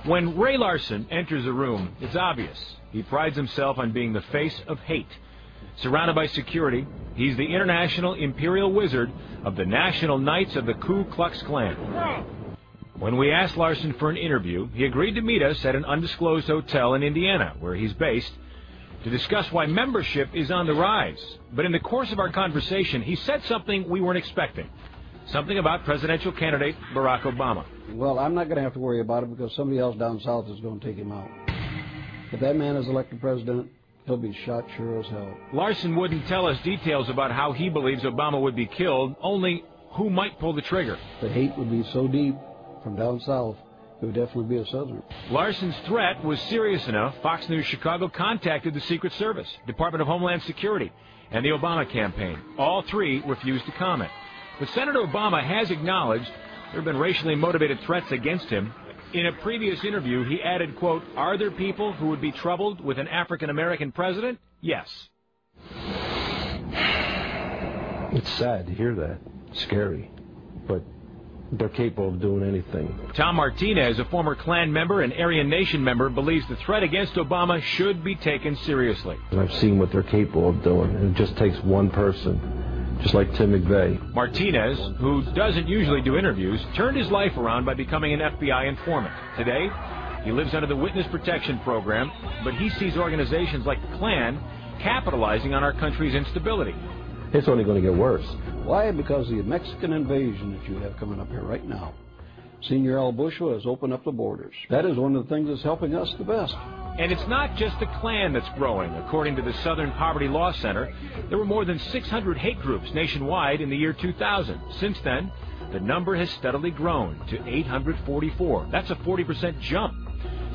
When Ray Larson enters a room, it's obvious. He prides himself on being the face of hate. Surrounded by security, he's the international imperial wizard of the National Knights of the Ku Klux Klan. When we asked Larson for an interview, he agreed to meet us at an undisclosed hotel in Indiana, where he's based, to discuss why membership is on the rise. But in the course of our conversation, he said something we weren't expecting. Something about presidential candidate Barack Obama. Well, I'm not going to have to worry about it because somebody else down south is going to take him out. If that man is elected president, he'll be shot sure as hell. Larson wouldn't tell us details about how he believes Obama would be killed, only who might pull the trigger. The hate would be so deep from down south, it would definitely be a Southerner. Larson's threat was serious enough. Fox News Chicago contacted the Secret Service, Department of Homeland Security, and the Obama campaign. All three refused to comment. But Senator Obama has acknowledged there have been racially motivated threats against him. In a previous interview, he added, quote, "Are there people who would be troubled with an African-American president? Yes." It's sad to hear that. Scary. But they're capable of doing anything. Tom Martinez, a former Klan member and Aryan Nation member, believes the threat against Obama should be taken seriously. I've seen what they're capable of doing, and it just takes one person, just like Tim McVeigh. Martinez, who doesn't usually do interviews, turned his life around by becoming an FBI informant. Today, he lives under the Witness Protection Program, but he sees organizations like the Klan capitalizing on our country's instability. It's only going to get worse. Why? Because of the Mexican invasion that you have coming up here right now. Senior Al Bush has opened up the borders. That is one of the things that's helping us the best. And it's not just the Klan that's growing. According to the Southern Poverty Law Center, there were more than 600 hate groups nationwide in the year 2000. Since then, the number has steadily grown to 844. That's a 40% jump.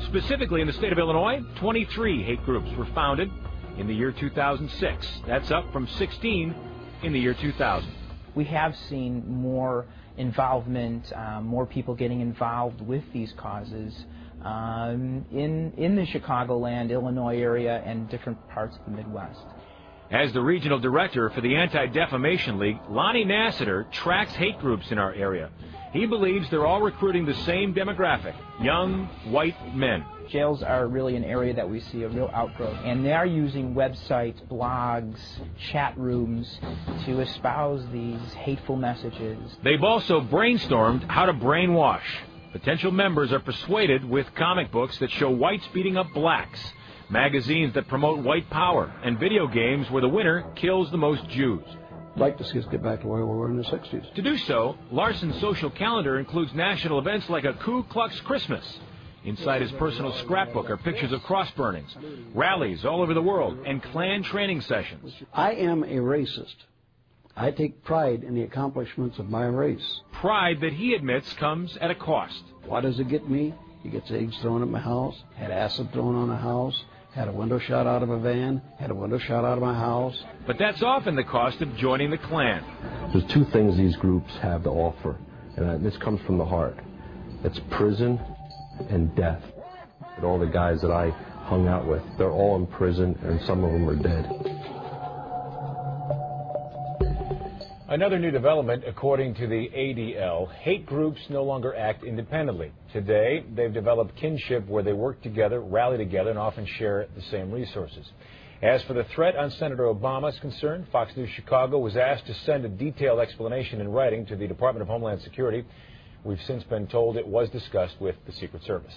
Specifically in the state of Illinois, 23 hate groups were founded in the year 2006. That's up from 16 in the year 2000. We have seen more involvement, more people getting involved with these causes in the Chicagoland, Illinois area and different parts of the Midwest. As the regional director for the Anti-Defamation League, Lonnie Nassiter tracks hate groups in our area. He believes they're all recruiting the same demographic, young, white men. Jails are really an area that we see a real outgrowth, and they are using websites, blogs, chat rooms to espouse these hateful messages. They've also brainstormed how to brainwash. Potential members are persuaded with comic books that show whites beating up blacks, magazines that promote white power, and video games where the winner kills the most Jews. I'd like to see us get back to where we were in the 60s. To do so, Larson's social calendar includes national events like a Ku Klux Christmas. Inside his personal scrapbook are pictures of cross burnings, rallies all over the world, and Klan training sessions. I am a racist. I take pride in the accomplishments of my race. Pride that he admits comes at a cost. Why does it get me? He gets eggs thrown at my house, had acid thrown on the house, had a window shot out of a van, had a window shot out of my house. But that's often the cost of joining the Klan. There's two things these groups have to offer, and this comes from the heart. It's prison and death. And all the guys that I hung out with, they're all in prison, and some of them are dead. Another new development, according to the ADL, hate groups no longer act independently. Today, they've developed kinship where they work together, rally together, and often share the same resources. As for the threat on Senator Obama is concerned, Fox News Chicago was asked to send a detailed explanation in writing to the Department of Homeland Security. We've since been told it was discussed with the Secret Service.